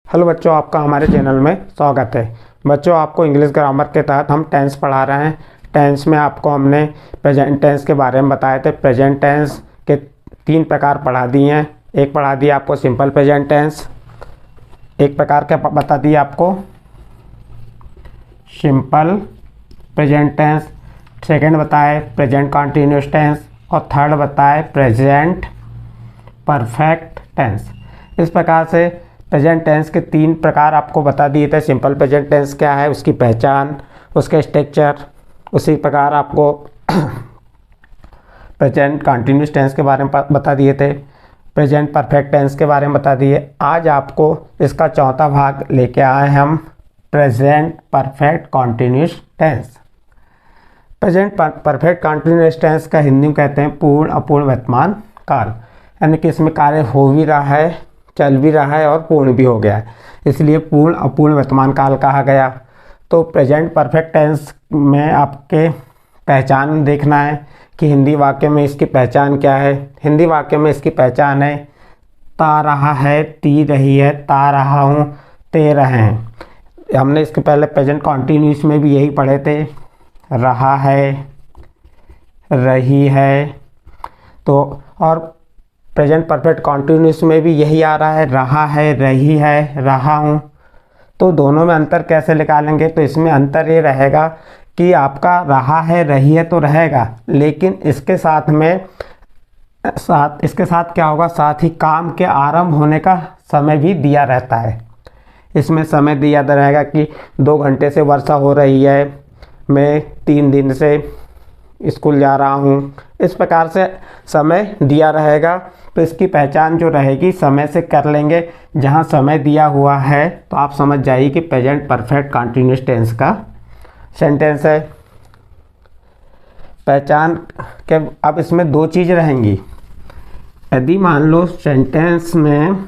Hello बच्चों, आपका हमारे चैनल में स्वागत है। बच्चों, आपको इंग्लिश ग्रामर के तहत हम टेंस पढ़ा रहे हैं। टेंस में आपको हमने प्रेजेंट टेंस के बारे में बताए थे। प्रेजेंट टेंस के 3 प्रकार पढ़ा दिए हैं। एक पढ़ा दिया आपको सिंपल प्रेजेंट टेंस, एक प्रकार क्या बता दिया आपको सिंपल प्रेजेंट टेंस, सेकेंड बताए प्रेजेंट कॉन्टिन्यूस टेंस और थर्ड बताए प्रेजेंट परफेक्ट टेंस। इस प्रकार से प्रेजेंट टेंस के 3 प्रकार आपको बता दिए थे। सिंपल प्रेजेंट टेंस क्या है, उसकी पहचान, उसके स्ट्रक्चर। उसी प्रकार आपको प्रेजेंट कंटिन्यूस टेंस के बारे में बता दिए थे, प्रेजेंट परफेक्ट टेंस के बारे में बता दिए। आज आपको इसका चौथा भाग लेके आए हम, present perfect continuous tense. Present perfect continuous tense का हिंदी में कहते हैं पूर्ण अपूर्ण वर्तमान काल, यानी कि इसमें कार्य हो भी रहा है, चल भी रहा है और पूर्ण भी हो गया है, इसलिए पूर्ण अपूर्ण वर्तमान काल कहा गया। तो प्रेजेंट परफेक्ट टेंस में आपके पहचान देखना है कि हिंदी वाक्य में इसकी पहचान क्या है। हिंदी वाक्य में इसकी पहचान है ता रहा है, ती रही है, ता रहा हूँ, ते रहे हैं। हमने इसके पहले प्रेजेंट कॉन्टिन्यूस में भी यही पढ़े थे, रहा है, रही है। तो और प्रेजेंट परफेक्ट कॉन्टिन्यूस में भी यही आ रहा है, रहा है, रही है, रहा हूँ। तो दोनों में अंतर कैसे निकालेंगे? तो इसमें अंतर ये रहेगा कि आपका रहा है, रही है तो रहेगा, लेकिन इसके साथ क्या होगा, साथ ही काम के आरंभ होने का समय भी दिया रहता है। इसमें समय दिया रहेगा कि 2 घंटे से वर्षा हो रही है, मैं 3 दिन से स्कूल जा रहा हूँ। इस प्रकार से समय दिया रहेगा। तो इसकी पहचान जो रहेगी समय से कर लेंगे। जहाँ समय दिया हुआ है तो आप समझ जाइए कि प्रेजेंट परफेक्ट कंटिन्यूस टेंस का सेंटेंस है। पहचान के अब इसमें 2 चीज़ रहेंगी। यदि मान लो सेंटेंस में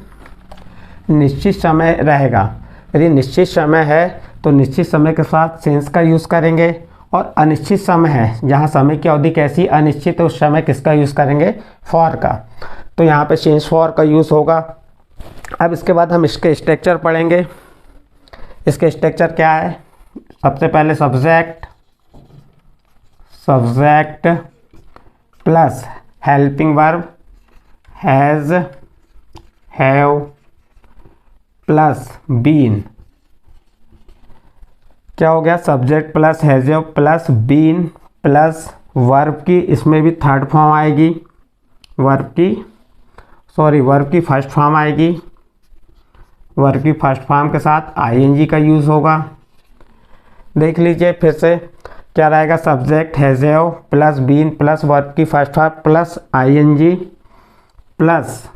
निश्चित समय रहेगा, यदि निश्चित समय है तो निश्चित समय के साथ सिंस का यूज़ करेंगे, और अनिश्चित समय है जहाँ समय की अवधि कैसी अनिश्चित है, उस समय किसका यूज़ करेंगे, फॉर का। तो यहाँ पे सिंस फॉर का यूज़ होगा। अब इसके बाद हम इसके स्ट्रक्चर पढ़ेंगे। इसके स्ट्रक्चर क्या है? सबसे पहले subject plus helping verb has, have plus been. क्या हो गया? Subject plus has, have plus been plus verb की, इसमें भी थर्ड फॉर्म आएगी, वर्ब की फर्स्ट फॉर्म आएगी। वर्ब की फर्स्ट फॉर्म के साथ आईएनजी का यूज़ होगा। देख लीजिए फिर से क्या रहेगा, subject has, have plus been plus verb की first form plus ING plus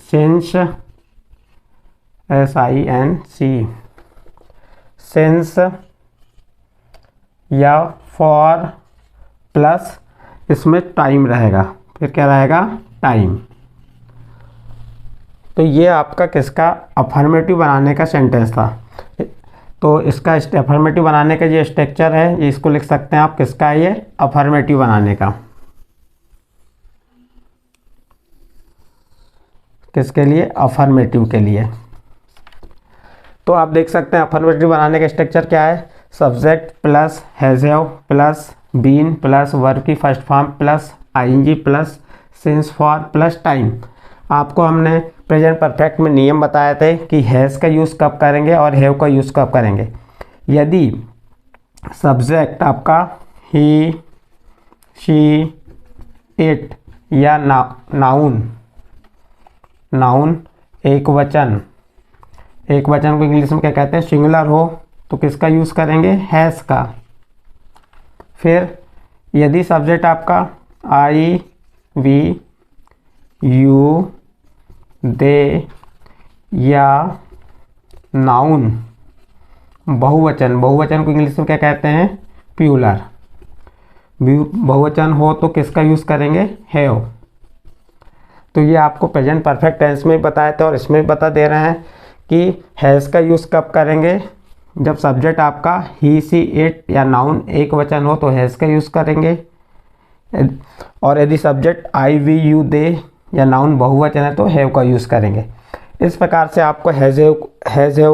since, SINC, since या फॉर प्लस इसमें टाइम रहेगा। फिर क्या रहेगा? टाइम। तो ये आपका किसका अफर्मेटिव बनाने का सेंटेंस था। तो इसका अफर्मेटिव बनाने का ये स्ट्रक्चर है, ये इसको लिख सकते हैं आप, किसका है ये? अफर्मेटिव बनाने का। किसके लिए? अफर्मेटिव के लिए। तो आप देख सकते हैं अफर्मेटिव बनाने का स्ट्रक्चर क्या है, subject plus has, have plus been plus verb की first form plus ING plus since for plus time. आपको हमने प्रेजेंट परफेक्ट में नियम बताए थे कि हैज़ का यूज़ कब करेंगे और हैव का यूज़ कब करेंगे। यदि सब्जेक्ट आपका ही, शी, इट या नाउन एक वचन को इंग्लिश में क्या कहते हैं, सिंगुलर हो, तो किसका यूज़ करेंगे? हैज़ का। फिर यदि सब्जेक्ट आपका आई, वी, यू, दे या नाउन बहुवचन को इंग्लिश में क्या कहते हैं, प्लूरल, बहुवचन हो तो किसका यूज़ करेंगे? हैव। तो ये आपको प्रेजेंट परफेक्ट टेंस में बताए थे और इसमें भी बता दे रहे हैं कि हैज़ का यूज़ कब करेंगे, जब सब्जेक्ट आपका ही, सी, इट या नाउन एक वचन हो तो हैज़ का यूज़ करेंगे, और यदि subject I, we, you, they या नाउन बहुवचन है तो हैव का यूज़ करेंगे। इस प्रकार से आपको हैज़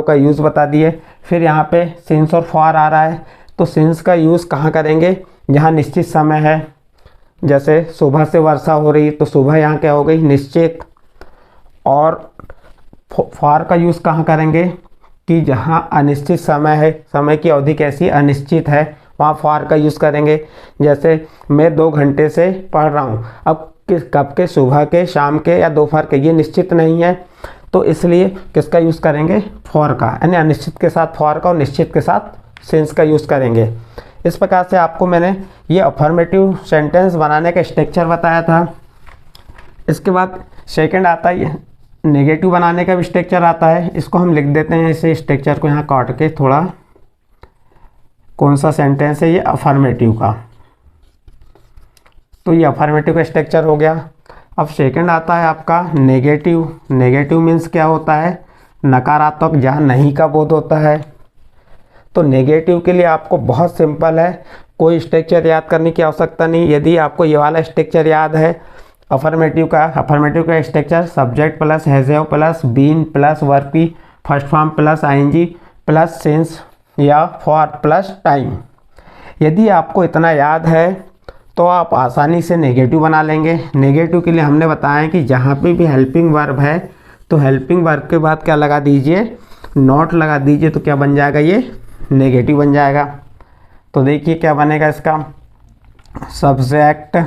का यूज़ बता दिए। फिर यहाँ पे सिंस और फॉर आ रहा है, तो सिंस का यूज़ कहाँ करेंगे, जहाँ निश्चित समय है। जैसे सुबह से वर्षा हो रही तो सुबह यहाँ क्या हो गई, निश्चित। और फॉर का यूज़ कहाँ करेंगे कि जहाँ अनिश्चित समय है, समय की अवधि कैसी, अनिश्चित है, वहाँ फॉर का यूज़ करेंगे। जैसे मैं 2 घंटे से पढ़ रहा हूँ, अब कब के, सुबह के, शाम के या दोपहर के, ये निश्चित नहीं है, तो इसलिए किसका यूज़ करेंगे, फॉर का, यानी अनिश्चित के साथ फॉर का और निश्चित के साथ सिंस का यूज़ करेंगे। इस प्रकार से आपको मैंने ये अफर्मेटिव सेंटेंस बनाने का स्ट्रक्चर बताया था। इसके बाद सेकंड आता है नेगेटिव बनाने का भी स्ट्रक्चर आता है। इसको हम लिख देते हैं, इसे स्ट्रक्चर को यहाँ काट के थोड़ा, कौन सा सेंटेंस है ये, अफर्मेटिव का। तो ये अफर्मेटिव का स्ट्रक्चर हो गया। अब सेकंड आता है आपका नेगेटिव। नेगेटिव मीन्स क्या होता है, नकारात्मक, जहाँ नहीं का बोध होता है। तो नेगेटिव के लिए आपको बहुत सिंपल है, कोई स्ट्रक्चर याद करने की आवश्यकता नहीं। यदि आपको ये वाला स्ट्रक्चर याद है अफर्मेटिव का structure, subject plus has plus been plus verb की first form plus ING plus since या फॉर प्लस टाइम। यदि आपको इतना याद है तो आप आसानी से नेगेटिव बना लेंगे। नेगेटिव के लिए हमने बताया कि जहाँ पे भी हेल्पिंग वर्ब है तो हेल्पिंग वर्ब के बाद क्या लगा दीजिए, नॉट लगा दीजिए, तो क्या बन जाएगा, ये नेगेटिव बन जाएगा। तो देखिए क्या बनेगा इसका, सब्जेक्ट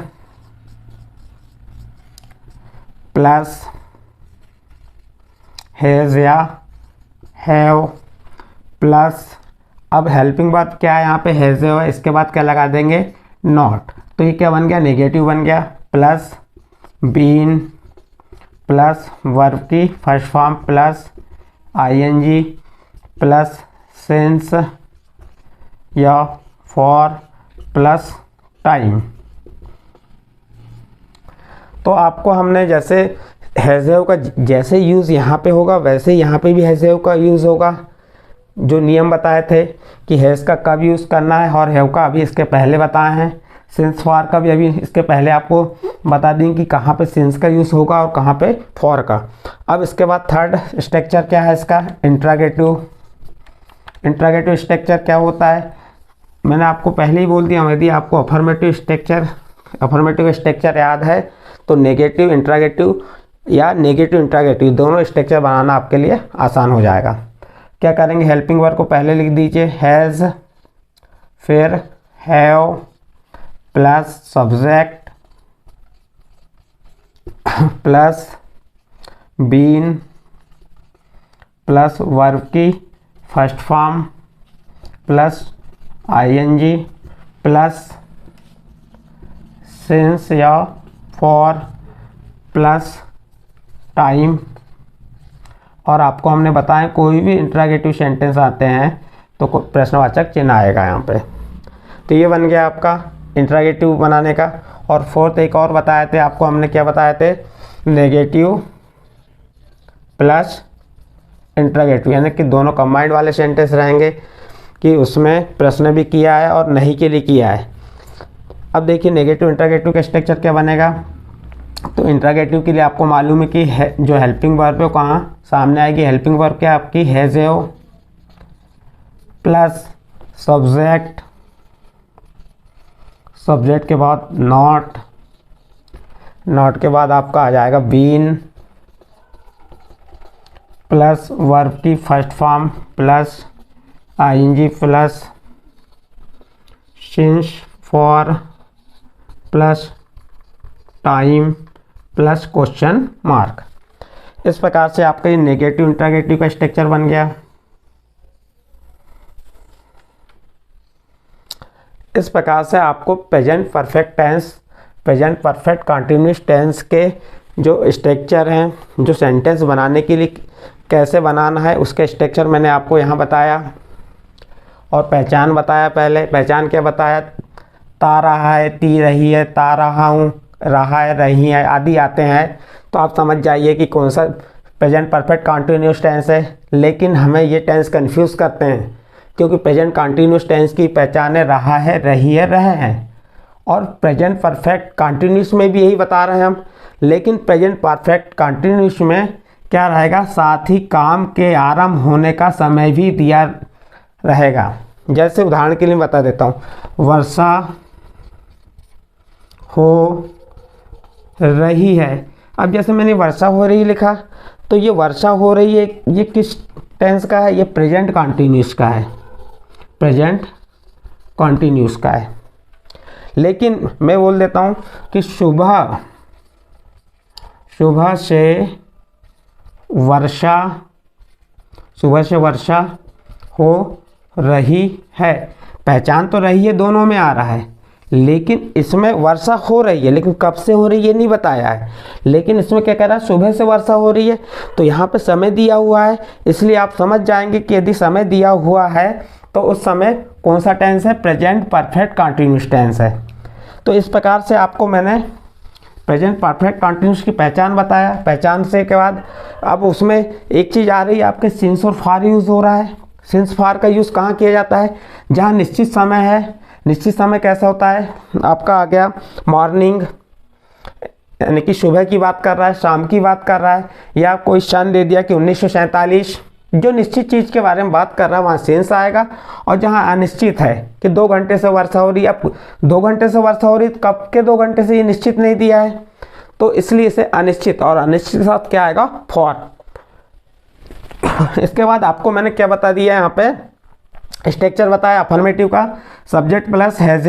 प्लस हैज़ या हैव प्लस, अब हेल्पिंग वर्ब क्या है यहाँ पे, हैज़ है, इसके बाद क्या लगा देंगे, नॉट। तो ये क्या बन गया, नेगेटिव बन गया, प्लस बीन प्लस वर्ब की first form plus ING plus since या फॉर प्लस टाइम। तो आपको हमने जैसे हैज़ का जैसे यूज़ यहाँ पे होगा वैसे यहाँ पे भी हैज़ का यूज़ होगा। जो नियम बताए थे कि हैज़ का कब यूज़ करना है और हैव का अभी इसके पहले बताए हैं। सिंस फॉर का भी अभी इसके पहले आपको बता दें कि कहाँ पे सिंस का यूज़ होगा और कहाँ पे फॉर का। अब इसके बाद थर्ड स्ट्रक्चर क्या है इसका, इंट्रागेटिव। इंट्रागेटिव स्ट्रक्चर क्या होता है, मैंने आपको पहले ही बोल दिया। यदि आपको अफर्मेटिव स्ट्रक्चर याद है तो नेगेटिव इंट्रागेटिव या नेगेटिव इंट्रागेटिव दोनों स्ट्रक्चर बनाना आपके लिए आसान हो जाएगा। क्या करेंगे, हेल्पिंग वर्ब को पहले लिख दीजिए, हैज़, फिर have plus subject plus been plus verb की first form plus ING plus since या फॉर प्लस टाइम। और आपको हमने बताया कोई भी इंट्रागेटिव सेंटेंस आते हैं तो प्रश्नवाचक चिन्ह आएगा यहाँ पे। तो ये बन गया आपका इंट्रागेटिव बनाने का। और फोर्थ एक और बताए थे आपको, हमने क्या बताए थे, नेगेटिव प्लस इंट्रागेटिव, यानी कि दोनों कंबाइंड वाले सेंटेंस रहेंगे कि उसमें प्रश्न भी किया है और नहीं के लिए किया है। अब देखिए नेगेटिव इंट्रागेटिव का स्ट्रक्चर क्या बनेगा। तो इंट्रागेटिव के लिए आपको मालूम है कि जो हेल्पिंग वर्ब है वो कहाँ सामने आएगी। हेल्पिंग वर्ब क्या आपकी, हैज़ प्लस सब्जेक्ट, सब्जेक्ट के बाद नॉट, नॉट के बाद आपका आ जाएगा बीन प्लस वर्ब की first form plus ING plus since for plus time plus question mark. इस प्रकार से आपका ये नेगेटिव इंट्रागेटिव का स्ट्रक्चर बन गया। इस प्रकार से आपको present perfect tense, present perfect continuous tense के जो स्ट्रक्चर हैं, जो सेंटेंस बनाने के लिए कैसे बनाना है उसके स्ट्रक्चर मैंने आपको यहाँ बताया। और पहचान बताया, पहले पहचान क्या बताया, ता रहा है, ती रही है, ता रहा हूँ, रहा है, रही है आदि आते हैं तो आप समझ जाइए कि कौन सा प्रेजेंट परफेक्ट कंटिन्यूअस टेंस है। लेकिन हमें ये टेंस कंफ्यूज करते हैं क्योंकि प्रेजेंट कंटिन्यूअस टेंस की पहचान है रहा है, रही है, रहे हैं। और प्रेजेंट परफेक्ट कंटिन्यूअस में भी यही बता रहे हैं हम, लेकिन प्रेजेंट परफेक्ट कंटिन्यूअस में क्या रहेगा, साथ ही काम के आरंभ होने का समय भी दिया रहेगा। जैसे उदाहरण के लिए बता देता हूँ, वर्षा हो रही है। अब जैसे मैंने वर्षा हो रही लिखा, तो ये वर्षा हो रही है, ये किस टेंस का है, ये प्रेजेंट कॉन्टिन्यूस का है, प्रेजेंट कॉन्टिन्यूस का है। लेकिन मैं बोल देता हूँ कि सुबह से वर्षा हो रही है। पहचान तो रही है, दोनों में आ रहा है, लेकिन इसमें वर्षा हो रही है, लेकिन कब से हो रही है ये नहीं बताया है। लेकिन इसमें क्या कह रहा है, सुबह से वर्षा हो रही है, तो यहाँ पे समय दिया हुआ है, इसलिए आप समझ जाएंगे कि यदि समय दिया हुआ है तो उस समय कौन सा टेंस है, प्रेजेंट परफेक्ट कॉन्टिन्यूस टेंस है। तो इस प्रकार से आपको मैंने प्रेजेंट परफेक्ट कॉन्टिन्यूस की पहचान बताया। पहचान से के बाद अब उसमें एक चीज़ आ रही है, आपके सिंस और फार यूज़ हो रहा है। सिंस फार का यूज़ कहाँ किया जाता है, जहाँ निश्चित समय है। निश्चित समय कैसा होता है, आपका आ गया मॉर्निंग, यानी कि सुबह की बात कर रहा है, शाम की बात कर रहा है, या कोई सन दे दिया कि 1947, जो निश्चित चीज़ के बारे में बात कर रहा है वहाँ सेंस आएगा। और जहाँ अनिश्चित है कि 2 घंटे से वर्षा हो रही है, अब 2 घंटे से वर्षा हो रही है, कब के 2 घंटे से ये निश्चित नहीं दिया है, तो इसलिए इसे अनिश्चित, और अनिश्चित के साथ क्या आएगा, फॉर। इसके बाद आपको मैंने क्या बता दिया, यहाँ पे स्ट्रक्चर बताया अफर्मेटिव का, subject plus has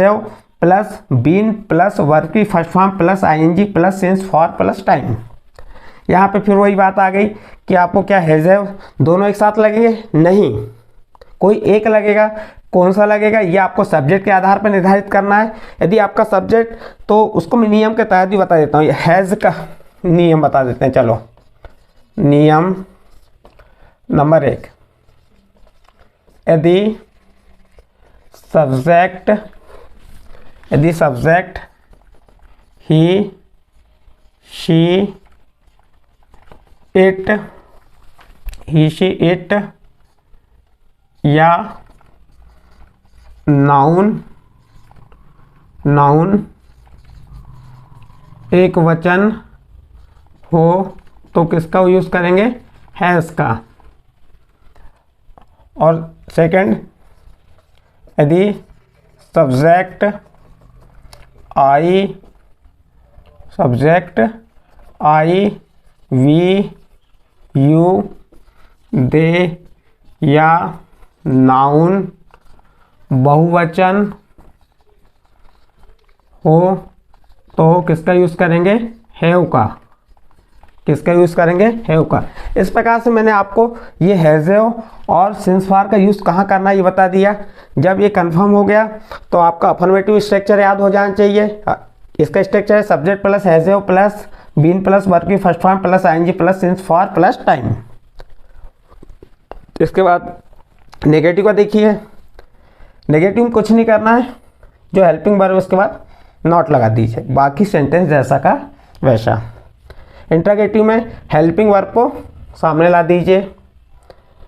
plus been plus verb की first form plus ING plus since for plus time. यहाँ पे फिर वही बात आ गई कि आपको क्या हैज़ दोनों एक साथ लगेंगे, नहीं, कोई एक लगेगा। कौन सा लगेगा, ये आपको सब्जेक्ट के आधार पर निर्धारित करना है। यदि आपका सब्जेक्ट, तो उसको मैं नियम के तहत भी बता देता हूँ, हैज़ का नियम बता देते हैं। चलो, नियम नंबर 1, यदि सब्जेक्ट ही शी इट या नाउन एक वचन हो तो किसका यूज़ करेंगे, हैज़ का। और सेकंड, यदि subject I we you they या नाउन बहुवचन हो तो किसका यूज़ करेंगे, हैव का। किसका यूज़ करेंगे, हैव का। इस प्रकार से मैंने आपको ये हैज़ और सिंस फॉर का यूज़ कहाँ करना है ये बता दिया। जब ये कंफर्म हो गया तो आपका अफर्मेटिव स्ट्रक्चर याद हो जाना चाहिए। इसका स्ट्रक्चर है subject plus has plus been plus verb की first form plus ING plus since for plus time. इसके बाद नेगेटिव का देखिए, नेगेटिव में कुछ नहीं करना है, जो हेल्पिंग वर्ब उसके बाद नॉट लगा दीजिए, बाकी सेंटेंस जैसा का वैसा। इंट्रोगेटिव में हेल्पिंग वर्ब को सामने ला दीजिए,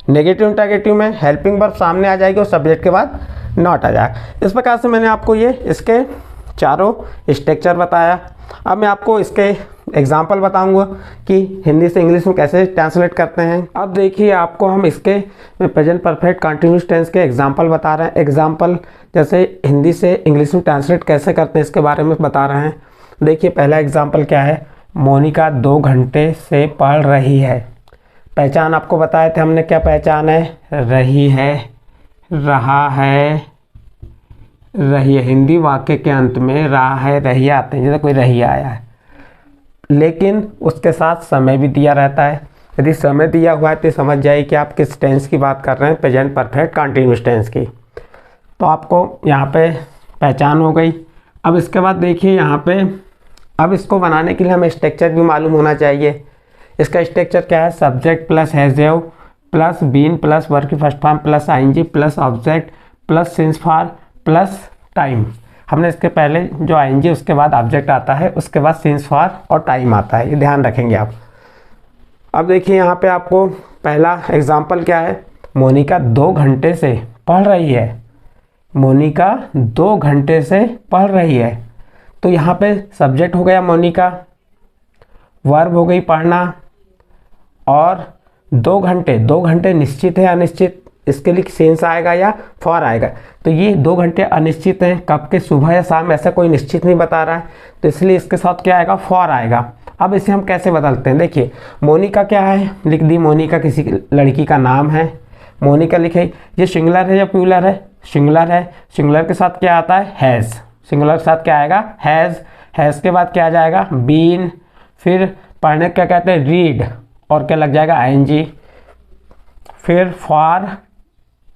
नेगेटिव इंट्रोगेटिव में हेल्पिंग वर्ब सामने आ जाएगी और सब्जेक्ट के बाद नॉट आ जाएगा। इस प्रकार से मैंने आपको ये इसके चारों स्ट्रक्चर बताया। अब मैं आपको इसके एग्जाम्पल बताऊंगा कि हिंदी से इंग्लिश में कैसे ट्रांसलेट करते हैं। अब देखिए, आपको हम इसके प्रेजेंट परफेक्ट कंटिन्यूस टेंस के एग्जाम्पल बता रहे हैं। एग्जाम्पल जैसे हिंदी से इंग्लिश में ट्रांसलेट कैसे करते हैं इसके बारे में बता रहे हैं। देखिए, पहला एग्जाम्पल क्या है, मोनिका 2 घंटे से पढ़ रही है। पहचान आपको बताए थे हमने, क्या पहचान है, रही है, रहा है, रही है। हिंदी वाक्य के अंत में रहा है, रही आते हैं, जैसे कोई रही आया है, लेकिन उसके साथ समय भी दिया रहता है। यदि समय दिया हुआ है तो समझ जाइए कि आप किस टेंस की बात कर रहे हैं, प्रेजेंट परफेक्ट कंटिन्यूस टेंस की। तो आपको यहाँ पे पहचान हो गई। अब इसके बाद देखिए यहाँ पे, अब इसको बनाने के लिए हमें स्ट्रक्चर भी मालूम होना चाहिए। इसका स्ट्रक्चर क्या है, subject plus has plus been plus verb की first form plus ING plus object plus since for plus time. हमने इसके पहले जो आईएनजी उसके बाद ऑब्जेक्ट आता है, उसके बाद सिंस फॉर और टाइम आता है, ये ध्यान रखेंगे आप। अब देखिए यहाँ पे आपको पहला एग्जाम्पल क्या है, मोनिका 2 घंटे से पढ़ रही है। मोनिका 2 घंटे से पढ़ रही है, तो यहाँ पे सब्जेक्ट हो गया मोनिका, वर्ब हो गई पढ़ना, और 2 घंटे, 2 घंटे निश्चित है अनिश्चित, इसके लिए सेंस आएगा या फॉर आएगा। तो ये 2 घंटे अनिश्चित हैं, कब के, सुबह या शाम, ऐसा कोई निश्चित नहीं बता रहा है, तो इसलिए इसके साथ क्या आएगा, फॉर आएगा। अब इसे हम कैसे बदलते हैं, देखिए मोनिका क्या है, लिख दी, मोनिका किसी लड़की का नाम है, मोनिका लिखे। ये सिंगुलर है या प्लूरल है, सिंगुलर है, सिंगुलर के साथ क्या आता है, हैज़, सिंगुलर के साथ क्या आएगा, हैज़, हैज़ के बाद क्या आ जाएगा, बीन, फिर पढ़ने क्या कहते हैं, रीड, और क्या लग जाएगा, आईएनजी, फिर फॉर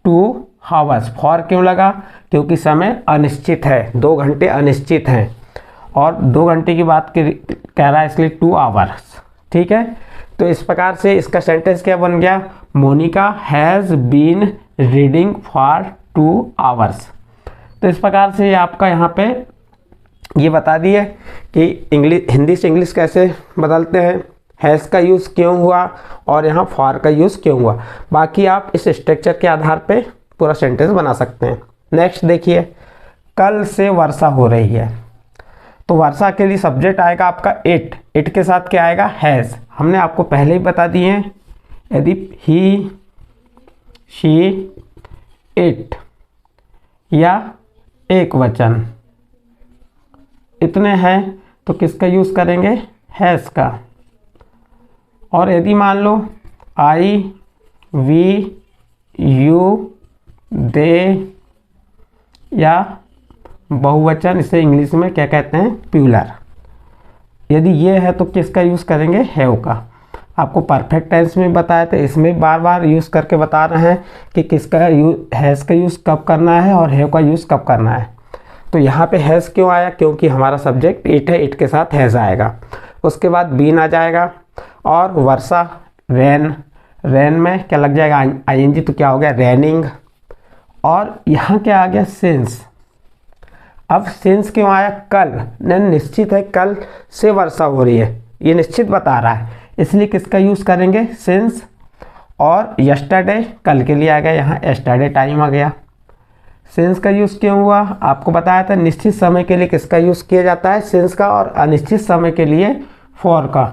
2 आवर्स, फॉर क्यों लगा, क्योंकि समय अनिश्चित है, 2 घंटे अनिश्चित हैं, और 2 घंटे की बात कह रहा है इसलिए 2 आवर्स, ठीक है। तो इस प्रकार से इसका सेंटेंस क्या बन गया, Monica has been reading for 2 hours. तो इस प्रकार से आपका यहाँ पे ये बता दिए कि इंग्लिश, हिंदी से इंग्लिश कैसे बदलते हैं, हैज़ का यूज़ क्यों हुआ और यहाँ फॉर का यूज़ क्यों हुआ। बाकी आप इस स्ट्रक्चर के आधार पे पूरा सेंटेंस बना सकते हैं। नेक्स्ट देखिए, कल से वर्षा हो रही है, तो वर्षा के लिए सब्जेक्ट आएगा आपका इट, इट के साथ क्या आएगा, हैज़, हमने आपको पहले ही बता दिए हैं। यदि ही, शी, इट या एक वचन इतने हैं तो किसका यूज़ करेंगे, हैज़ का। और यदि मान लो आई, वी, यू, दे या बहुवचन, इसे इंग्लिश में क्या कहते हैं, प्लूरल, यदि ये है तो किसका यूज़ करेंगे, हैव का। आपको परफेक्ट टेंस में बताया था, इसमें बार बार यूज़ करके बता रहे हैं कि किसका हैज़ का यूज़ कब करना है और हैव का यूज़ कब करना है। तो यहाँ पे हैज़ क्यों आया, क्योंकि हमारा सब्जेक्ट इट है, इट के साथ हैज़ आएगा। उसके बाद बीन आ जाएगा, और वर्षा, रेन, रेन में क्या लग जाएगा, आईएनजी, तो क्या हो गया, रेनिंग। और यहाँ क्या आ गया, सिंस। अब सिंस क्यों आया, कल, निश्चित है कल से वर्षा हो रही है, ये निश्चित बता रहा है, इसलिए किसका यूज़ करेंगे, सिंस। और यस्टरडे, कल के लिए आ गया, यहाँ यस्टरडे टाइम आ गया। सिंस का यूज़ क्यों हुआ, आपको बताया था, निश्चित समय के लिए किसका यूज़ किया जाता है, सिंस का, और अनिश्चित समय के लिए फॉर का।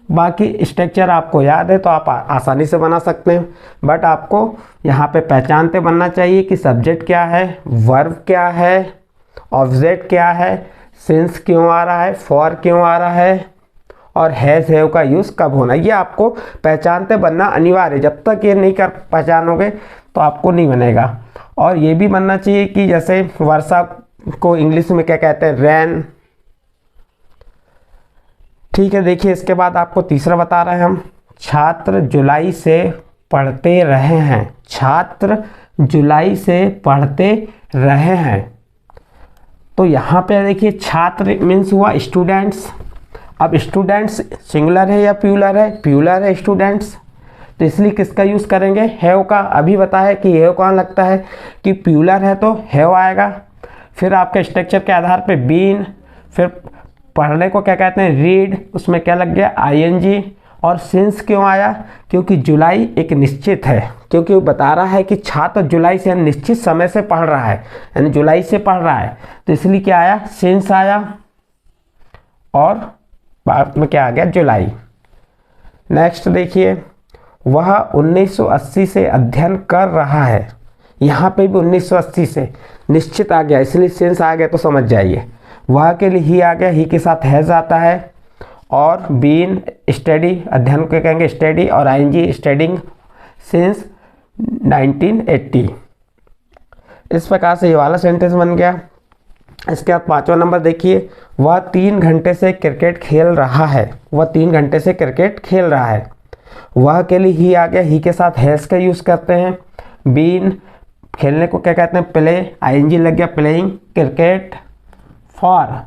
बाकी स्ट्रक्चर आपको याद है तो आप आसानी से बना सकते हैं, बट आपको यहाँ पे पहचानते बनना चाहिए कि सब्जेक्ट क्या है, वर्ब क्या है, ऑब्जेक्ट क्या है, सिंस क्यों आ रहा है, फॉर क्यों आ रहा है, और हैज़ हैव का यूज़ कब होना, ये आपको पहचानते बनना अनिवार्य है। जब तक ये नहीं कर पहचानोगे तो आपको नहीं बनेगा। और ये भी बनना चाहिए कि जैसे वर्षा को इंग्लिश में क्या कहते हैं, रैन, ठीक है। देखिए इसके बाद आपको तीसरा बता रहे हैं हम, छात्र जुलाई से पढ़ते रहे हैं, छात्र जुलाई से पढ़ते रहे हैं। तो यहाँ पे देखिए छात्र मीन्स हुआ स्टूडेंट्स। अब स्टूडेंट्स सिंगुलर है या प्लूरल है, प्लूरल है स्टूडेंट्स, तो इसलिए किसका यूज़ करेंगे, हैव का। अभी बताया कि हैव कहाँ लगता है, कि प्लूरल है तो हैव आएगा। फिर आपके स्ट्रक्चर के आधार पे बीन, फिर पढ़ने को क्या कहते हैं, रीड, उसमें क्या लग गया, आईएनजी। और सिंस क्यों आया, क्योंकि जुलाई एक निश्चित है, क्योंकि वो बता रहा है कि छात्र जुलाई से निश्चित समय से पढ़ रहा है, यानी जुलाई से पढ़ रहा है, तो इसलिए क्या आया, सिंस आया। और बाद में क्या आ गया, जुलाई। नेक्स्ट देखिए, वह 1980 से अध्ययन कर रहा है, यहाँ पे भी 1980 से निश्चित आ गया, इसलिए सिंस आ गया तो समझ जाइए। वह के लिए ही आ गया, ही के साथ हैज़ आता है। और बीन स्टडी, अध्ययन को कहेंगे स्टडी, और आईएनजी स्टडिंग सिंस 1980। इस प्रकार से ये वाला सेंटेंस बन गया। इसके बाद 5वां नंबर देखिए, वह 3 घंटे से क्रिकेट खेल रहा है, वह 3 घंटे से क्रिकेट खेल रहा है। वह के लिए ही आ गया, ही के साथ हैज़ का यूज़ करते हैं। बीन, खेलने को क्या कहते हैं, प्ले, आईएनजी लग गया, प्लेइंग क्रिकेट। फॉर,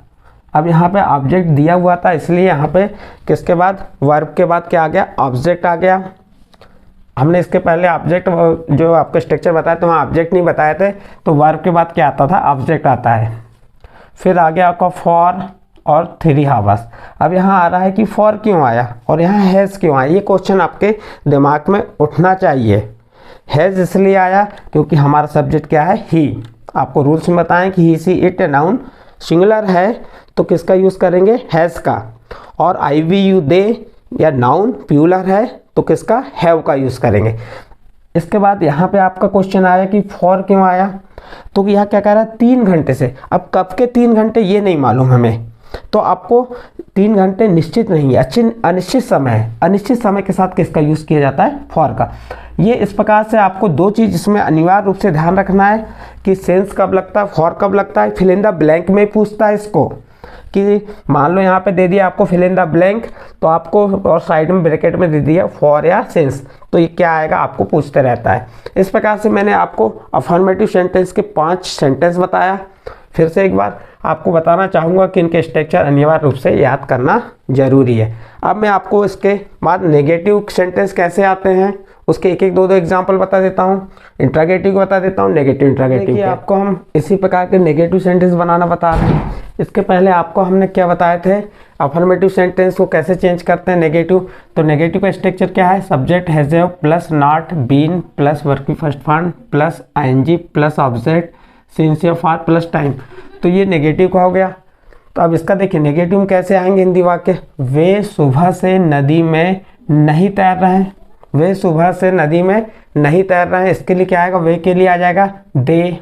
अब यहाँ पे ऑब्जेक्ट दिया हुआ था, इसलिए यहाँ पे किसके बाद, वर्ब के बाद क्या आ गया, ऑब्जेक्ट आ गया। हमने इसके पहले ऑब्जेक्ट जो आपको स्ट्रक्चर बताया तो वहाँ ऑब्जेक्ट नहीं बताए थे, तो वर्ब के बाद क्या आता था, ऑब्जेक्ट आता है। फिर आ गया आपका फॉर और 3 आवर्स। अब यहाँ आ रहा है कि फॉर क्यों आया और यहाँ हैज़ क्यों आया, ये क्वेश्चन आपके दिमाग में उठना चाहिए। हैज़ इसलिए आया क्योंकि हमारा सब्जेक्ट क्या है, ही। आपको रूल्स में बताएं कि ही, सी, इट नाउन सिंगुलर है तो किसका यूज़ करेंगे, हैज़ का। और आई, वी, यू, दे या नाउन प्लूरल है तो किसका, हैव का यूज़ करेंगे। इसके बाद यहाँ पे आपका क्वेश्चन आया कि फॉर क्यों आया, तो यहाँ क्या कह रहा है 3 घंटे से। अब कब के 3 घंटे ये नहीं मालूम हमें, तो आपको 3 घंटे निश्चित नहीं है, अनिश्चित समय है, अनिश्चित समय के साथ किसका यूज़ किया जाता है, फॉर का। ये इस प्रकार से आपको 2 चीज़ इसमें अनिवार्य रूप से ध्यान रखना है कि सेंस कब लगता है, फॉर कब लगता है। फिल इन द ब्लैंक में पूछता है इसको कि मान लो यहाँ पे दे दिया आपको फिल इन द ब्लैंक, तो आपको और साइड में ब्रैकेट में दे दिया फॉर या सेंस, तो ये क्या आएगा आपको पूछते रहता है। इस प्रकार से मैंने आपको अफर्मेटिव सेंटेंस के 5 सेंटेंस बताया। फिर से एक बार आपको बताना चाहूँगा कि इनके स्ट्रक्चर अनिवार्य रूप से याद करना जरूरी है। अब मैं आपको इसके बाद नेगेटिव सेंटेंस कैसे आते हैं उसके एक एक दो एग्जाम्पल बता देता हूँ। इंट्रागेटिव को बता देता हूँ, नेगेटिव इंट्रागेटिव आपको हम इसी प्रकार के नेगेटिव सेंटेंस बनाना बता रहे हैं। इसके पहले आपको हमने क्या बताए थे, अफर्मेटिव सेंटेंस को कैसे चेंज करते हैं नेगेटिव। तो नेगेटिव का स्ट्रक्चर क्या है, subject has have plus not been plus verb की first form plus ING plus object since for plus time. तो ये नेगेटिव का हो गया। तो अब इसका देखिए नेगेटिव में कैसे आएंगे हिंदी वाक्य, वे सुबह से नदी में नहीं तैर रहे हैं, वे सुबह से नदी में नहीं तैर रहे हैं। इसके लिए क्या आएगा, वे के लिए आ जाएगा दे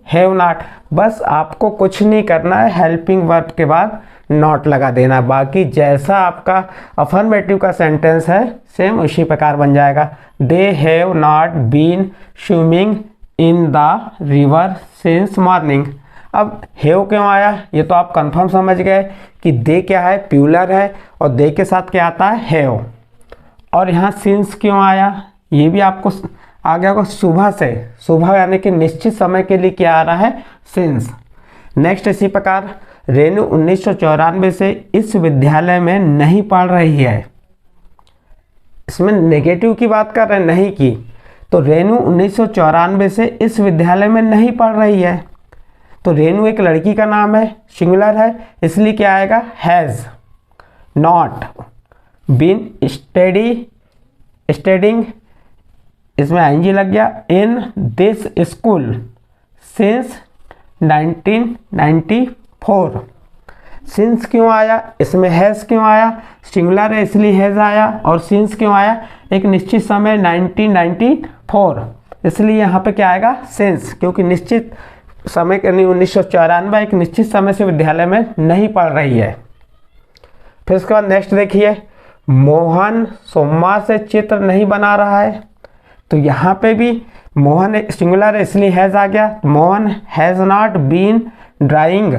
हैव नॉट। बस आपको कुछ नहीं करना है, हेल्पिंग वर्ब के बाद नॉट लगा देना। बाकी जैसा आपका अफर्मेटिव का सेंटेंस है सेम उसी प्रकार बन जाएगा। They have not been swimming in the river since morning. अब हैव क्यों आया, ये तो आप कंफर्म समझ गए कि दे क्या है, प्लूरल है, और दे के साथ क्या आता है, हैव। और यहाँ सिंस क्यों आया, ये भी आपको आ गया होगा, सुबह से, सुबह यानी कि निश्चित समय के लिए क्या आ रहा है, सिंस। नेक्स्ट इसी प्रकार रेनू 1994 से इस विद्यालय में नहीं पढ़ रही है। इसमें नेगेटिव की बात कर रहे हैं, नहीं की। तो रेनू 1994 से इस विद्यालय में नहीं पढ़ रही है। तो रेनू एक लड़की का नाम है, सिंगुलर है, इसलिए क्या आएगा, हैज़ नॉट बीन स्टडिंग, इसमें आईएनजी लग गया, in this school since 1994। Since क्यों आया, इसमें हैज़ क्यों आया, सिंगुलर है इसलिए हैज़ आया। और सिंस क्यों आया, एक निश्चित समय 1994, इसलिए यहाँ पे क्या आएगा, सिंस, क्योंकि निश्चित समय के 1994 एक निश्चित समय से विद्यालय में नहीं पढ़ रही है। फिर उसके बाद नेक्स्ट देखिए, मोहन सोमवार से चित्र नहीं बना रहा है। तो यहाँ पे भी मोहन सिंगुलर है इसलिए हैज़ आ गया। Mohan has not been drawing,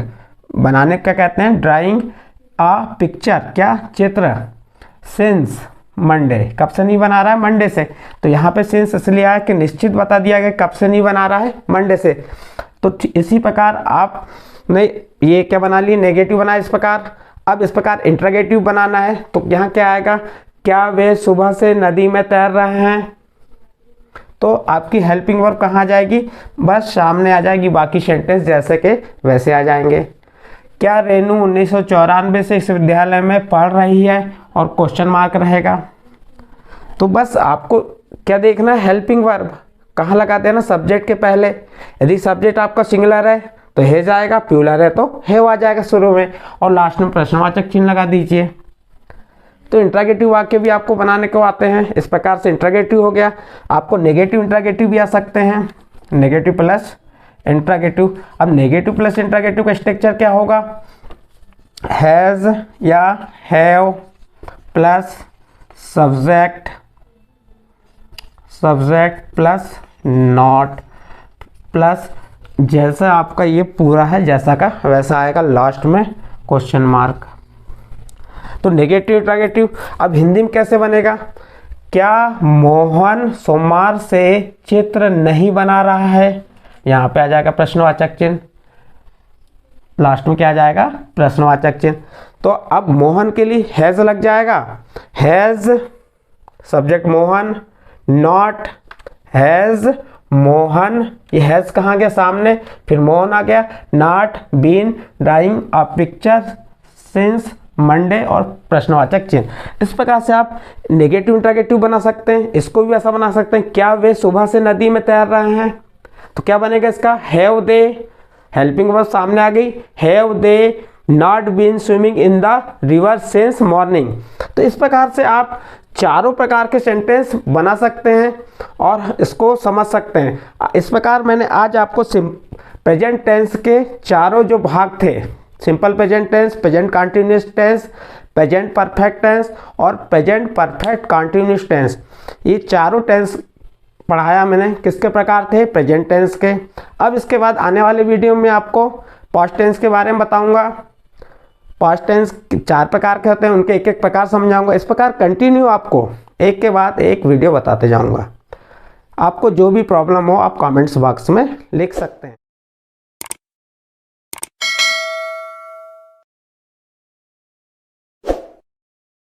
बनाने का कहते हैं ड्राइंग आ पिक्चर, क्या चित्र, सिंस मंडे, कब से नहीं बना रहा है, मंडे से। तो यहाँ पे सिंस इसलिए आया कि निश्चित बता दिया गया कब से नहीं बना रहा है, मंडे से। तो इसी प्रकार आपने ये क्या बना लिए, नेगेटिव बनाया इस प्रकार। अब इस प्रकार इंट्रोगेटिव बनाना है, तो यहाँ क्या आएगा, क्या वे सुबह से नदी में तैर रहे हैं। तो आपकी हेल्पिंग वर्ब कहाँ जाएगी, बस सामने आ जाएगी, बाकी सेंटेंस जैसे के वैसे आ जाएंगे। क्या रेनू 1994 से इस विद्यालय में पढ़ रही है, और क्वेश्चन मार्क रहेगा। तो बस आपको क्या देखना है, हेल्पिंग वर्ब कहाँ लगाते हैं ना, सब्जेक्ट के पहले। यदि सब्जेक्ट आपका सिंगुलर है तो हैज आएगा, प्लूरल है तो हैव आ जाएगा शुरू में, और लास्ट में प्रश्नवाचक चिन्ह लगा दीजिए। तो इंट्रोगेटिव वाक्य भी आपको बनाने को आते हैं। इस प्रकार से इंट्रोगेटिव हो गया। आपको नेगेटिव इंट्रोगेटिव भी आ सकते हैं, नेगेटिव प्लस इंट्रोगेटिव। अब नेगेटिव प्लस इंट्रोगेटिव का स्ट्रक्चर क्या होगा, हैज़ या have plus subject, subject plus not plus, जैसा आपका ये पूरा है जैसा का वैसा आएगा, लास्ट में क्वेश्चन मार्क। तो नेगेटिव इंट्रोगेटिव अब हिंदी में कैसे बनेगा, क्या मोहन सोमवार से चित्र नहीं बना रहा है, यहाँ पे आ जाएगा प्रश्नवाचक चिन्ह, लास्ट में क्या आ जाएगा, प्रश्नवाचक चिन्ह। तो अब मोहन के लिए हैज़ लग जाएगा, has subject Mohan, not has Mohan, ये हैज़ कहाँ गया सामने, फिर मोहन आ गया, not been drawing a picture since Monday, और प्रश्नवाचक चिन्ह। इस प्रकार से आप नेगेटिव इंट्रोगेटिव बना सकते हैं। इसको भी ऐसा बना सकते हैं, क्या वे सुबह से नदी में तैर रहे हैं, तो क्या बनेगा इसका, हैव दे, हेल्पिंग वर्ब सामने आ गई, have they not been swimming in the river since morning. तो इस प्रकार से आप चारों प्रकार के सेंटेंस बना सकते हैं और इसको समझ सकते हैं। इस प्रकार मैंने आज आपको प्रेजेंट टेंस के चारों जो भाग थे, simple present tense, present continuous tense, present perfect tense और प्रेजेंट परफेक्ट कंटिन्यूअस टेंस, ये चारों टेंस पढ़ाया मैंने। किसके प्रकार थे? प्रेजेंट टेंस के। अब इसके बाद आने वाले वीडियो में आपको पास्ट टेंस के बारे में बताऊंगा। पास्ट टेंस 4 प्रकार के होते हैं, उनके एक एक प्रकार समझाऊंगा। इस प्रकार कंटिन्यू आपको एक के बाद एक वीडियो बताते जाऊंगा। आपको जो भी प्रॉब्लम हो आप कमेंट्स बॉक्स में लिख सकते हैं।